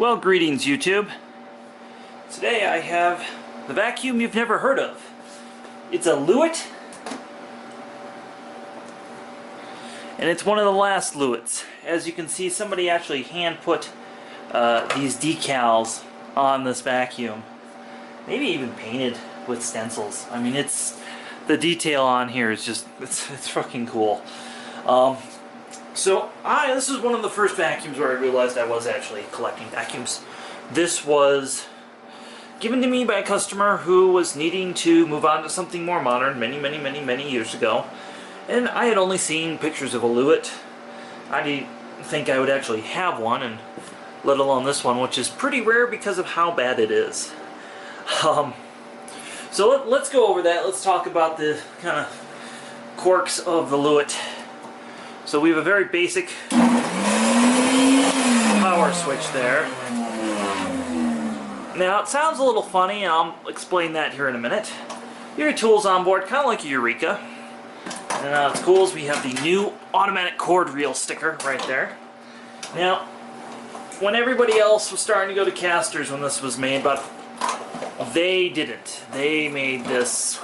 Well, greetings YouTube. Today I have the vacuum you've never heard of. It's a Lewyt, and it's one of the last Lewyts. As you can see, somebody actually hand put these decals on this vacuum. Maybe even painted with stencils. I mean, the detail on here is just, it's fucking cool. This is one of the first vacuums where I realized I was actually collecting vacuums. This was given to me by a customer who was needing to move on to something more modern many years ago. And I had only seen pictures of a Lewyt. I didn't think I would actually have one, and let alone this one, which is pretty rare because of how bad it is. So let's go over that. Let's talk about the kind of quirks of the Lewyt. So we have a very basic power switch there. Now it sounds a little funny, and I'll explain that here in a minute. Your tools on board, kind of like a Eureka. And what's cool is we have the new automatic cord reel sticker right there. Now, when everybody else was starting to go to casters when this was made, but they didn't. They made this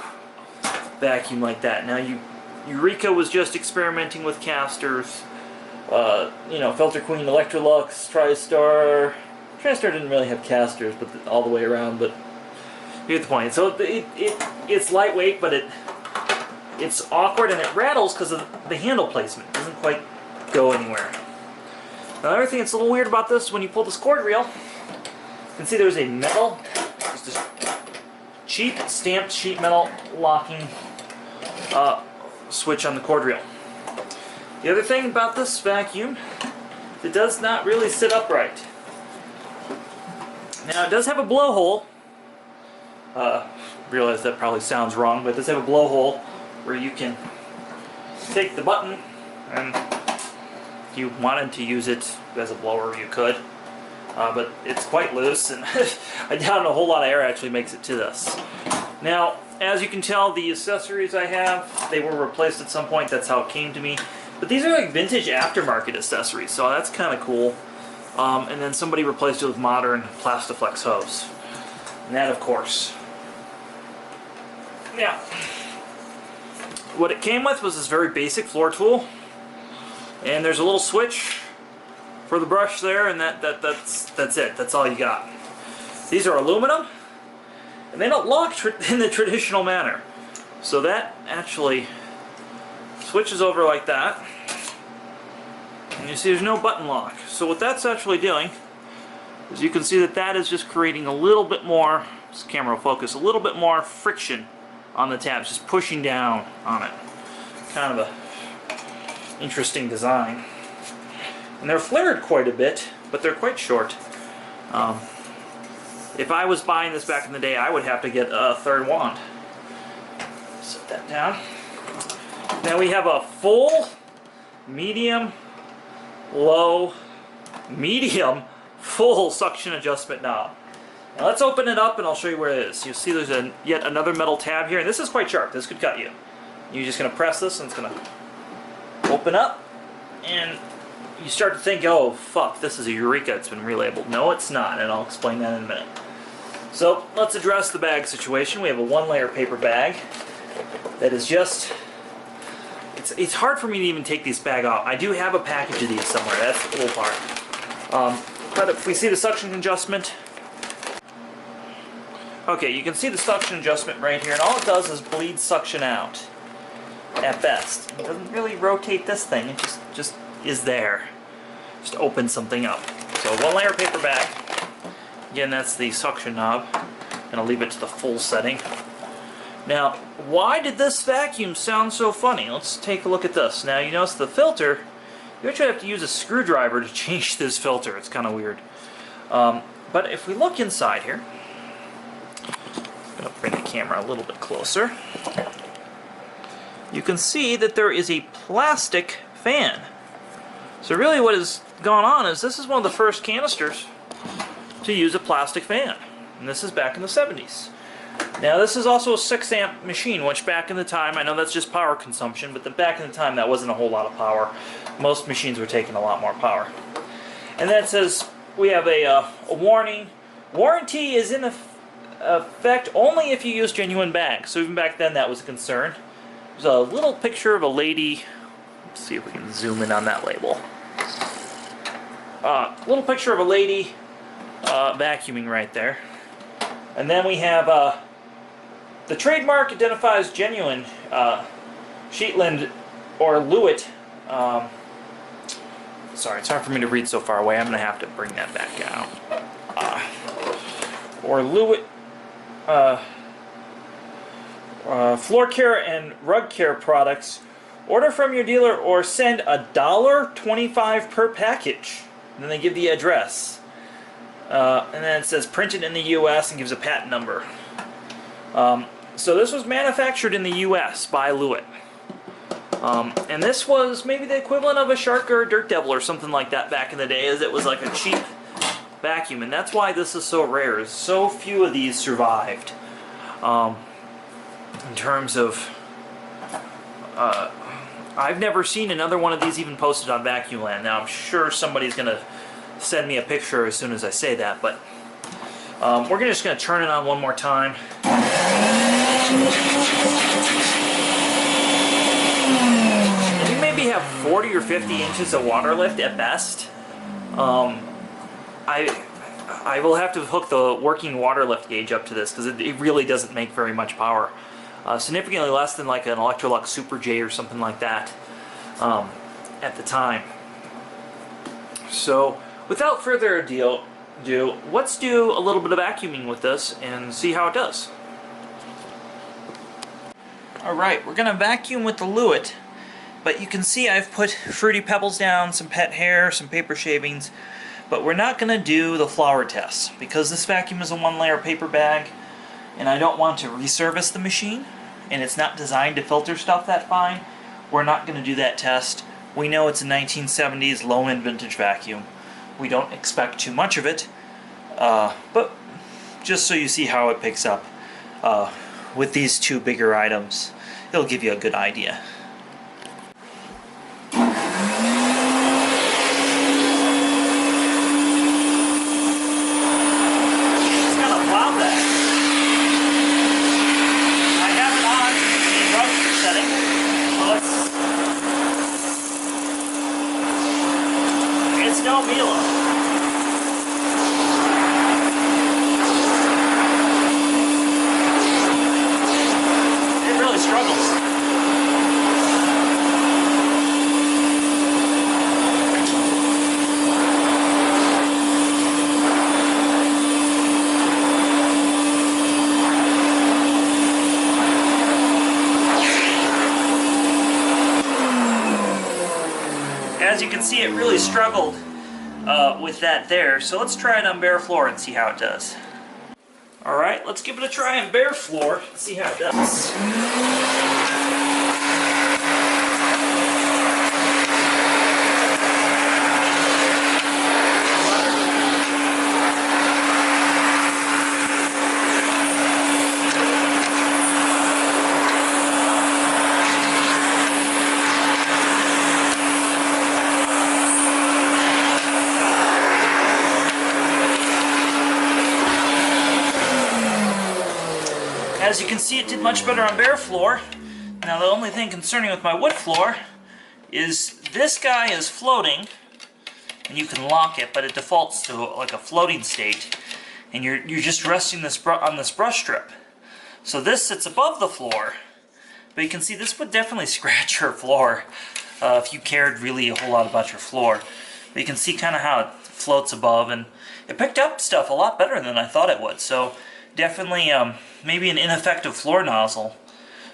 vacuum like that. Now Eureka was just experimenting with casters. You know, Filter Queen, Electrolux, TriStar. TriStar didn't really have casters, but all the way around. But you get the point. So it's lightweight, but it's awkward and it rattles because of the handle placement. It doesn't quite go anywhere. Now, the other thing that's a little weird about this, when you pull this cord reel, you can see there's a metal, just this cheap stamped sheet metal locking switch on the cord reel. The other thing about this vacuum, it does not really sit upright. Now it does have a blowhole. Realize that probably sounds wrong, but it does have a blowhole where you can take the button, and if you wanted to use it as a blower, you could. But it's quite loose, and I doubt a whole lot of air actually makes it to this. Now, as you can tell, the accessories I have, they were replaced at some point. That's how it came to me. But these are like vintage aftermarket accessories, so that's kind of cool. And then somebody replaced it with modern Plastiflex hose. And that, of course. Now, what it came with was this very basic floor tool. And there's a little switch for the brush there, and that's it. That's all you got. These are aluminum, and they don't lock in the traditional manner. So that actually switches over like that. And you see there's no button lock. So what that's actually doing is you can see that is just creating a little bit more, this camera will focus, a little bit more friction on the tabs, just pushing down on it. Kind of a interesting design. And they're flared quite a bit, but they're quite short. If I was buying this back in the day, I would have to get a third wand. Set that down. Now we have a full, medium, low, medium, full suction adjustment knob. Now let's open it up and I'll show you where it is. You'll see there's yet another metal tab here, and this is quite sharp. This could cut you. You're just going to press this and it's going to open up, and you start to think, oh fuck, this is a Eureka, it's been relabeled. No, it's not, and I'll explain that in a minute. So let's address the bag situation. We have a one-layer paper bag that is just, it's hard for me to even take this bag off. I do have a package of these somewhere, that's the cool part. But if we see the suction adjustment, okay, you can see the suction adjustment right here, and all it does is bleed suction out, at best. It doesn't really rotate this thing, it just is there. Just open something up. So one layer paper bag. Again, that's the suction knob. And I'll leave it to the full setting. Now, why did this vacuum sound so funny? Let's take a look at this. Now, you notice the filter, you actually have to use a screwdriver to change this filter. It's kind of weird. But if we look inside here, I'm going to bring the camera a little bit closer. You can see that there is a plastic fan. So really what has gone on is this is one of the first canisters to use a plastic fan. And this is back in the 70s. Now this is also a 6-amp machine, which back in the time, I know that's just power consumption, but back in the time that wasn't a whole lot of power. Most machines were taking a lot more power. And that says we have a warning. Warranty is in effect only if you use genuine bags. So even back then that was a concern. There's a little picture of a lady. Let's see if we can zoom in on that label. Little picture of a lady vacuuming right there. And then we have the trademark identifies genuine Shetland or Lewyt. Sorry, it's hard for me to read so far away. I'm going to have to bring that back out. Or Lewyt floor care and rug care products. Order from your dealer or send $1.25 per package. And then they give the address. And then it says printed in the U.S. and gives a patent number. So this was manufactured in the U.S. by Lewyt. And this was maybe the equivalent of a Shark or a Dirt Devil or something like that back in the day, as it was like a cheap vacuum. And that's why this is so rare. So few of these survived. In terms of... I've never seen another one of these even posted on Vacuum Land. Now I'm sure somebody's going to send me a picture as soon as I say that, but we're just going to turn it on one more time. You maybe have 40 or 50 inches of water lift at best. I will have to hook the working water lift gauge up to this because it really doesn't make very much power. Significantly less than like an Electrolux Super J or something like that at the time. So without further ado, let's do a little bit of vacuuming with this and see how it does. Alright, we're going to vacuum with the Lewyt, but you can see I've put Fruity Pebbles down, some pet hair, some paper shavings, but we're not going to do the flour test because this vacuum is a one-layer paper bag and I don't want to resurface the machine, and it's not designed to filter stuff that fine. We're not going to do that test. We know it's a 1970s low-end vintage vacuum. We don't expect too much of it, but just so you see how it picks up with these two bigger items, it'll give you a good idea. As you can see, it really struggled with that there, so let's try it on bare floor and see how it does. Alright, let's give it a try on bare floor and see how it does. As you can see, it did much better on bare floor. Now the only thing concerning with my wood floor is this guy is floating, and you can lock it, but it defaults to like a floating state, and you're just resting this on this brush strip. So this sits above the floor, but you can see this would definitely scratch your floor if you cared really a whole lot about your floor. But you can see kind of how it floats above, and it picked up stuff a lot better than I thought it would. So definitely maybe an ineffective floor nozzle.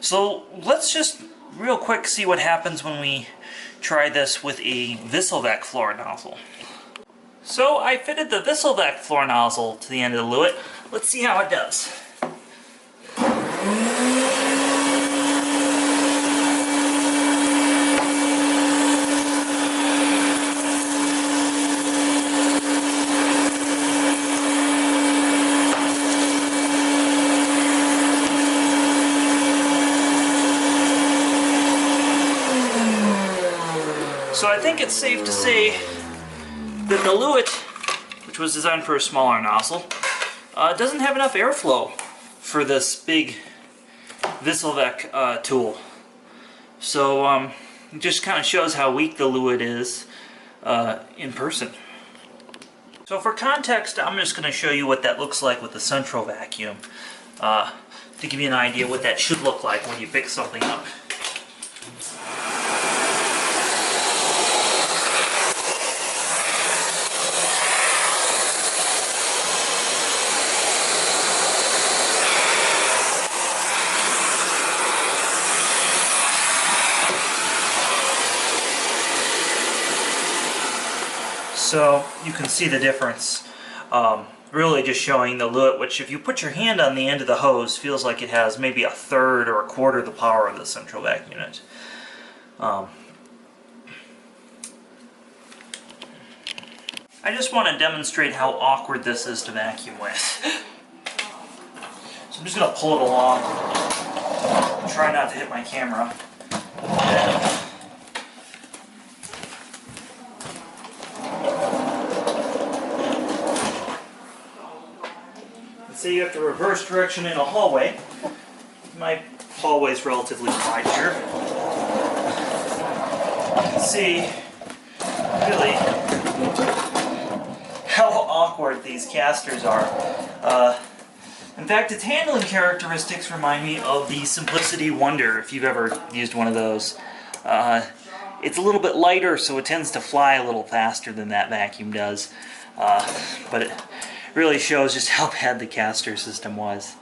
So let's just real quick see what happens when we try this with a Visselvac floor nozzle. So I fitted the Visselvac floor nozzle to the end of the Lewyt. Let's see how it does. So I think it's safe to say that the Lewyt which was designed for a smaller nozzle, doesn't have enough airflow for this big Disposable tool. So it just kind of shows how weak the Lewyt is in person. So for context, I'm just going to show you what that looks like with the central vacuum to give you an idea what that should look like when you pick something up. So you can see the difference, really just showing the Lewyt, which if you put your hand on the end of the hose, feels like it has maybe a third or a quarter of the power of the central vacuum unit. I just want to demonstrate how awkward this is to vacuum with. So I'm just going to pull it along, try not to hit my camera. Say you have to reverse direction in a hallway. My hallway's relatively wide here. You can see really how awkward these casters are. In fact, its handling characteristics remind me of the Simplicity Wonder, if you've ever used one of those. It's a little bit lighter, so it tends to fly a little faster than that vacuum does. But it really shows just how bad the caster system was.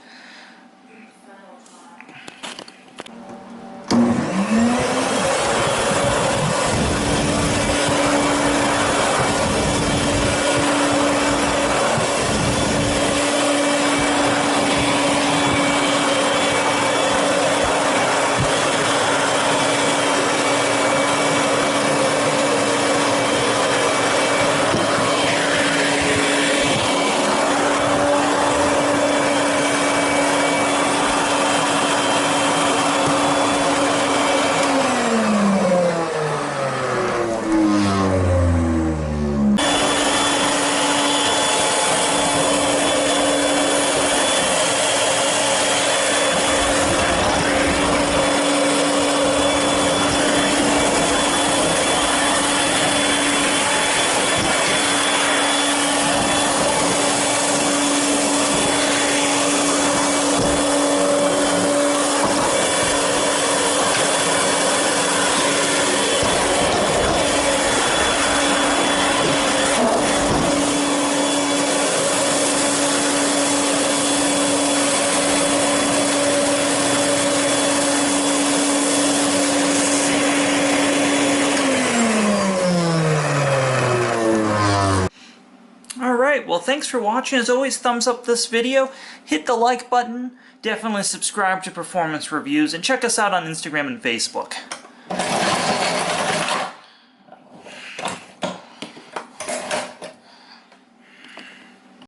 Well, thanks for watching. As always, thumbs up this video, hit the like button, definitely subscribe to Performance Reviews, and check us out on Instagram and Facebook.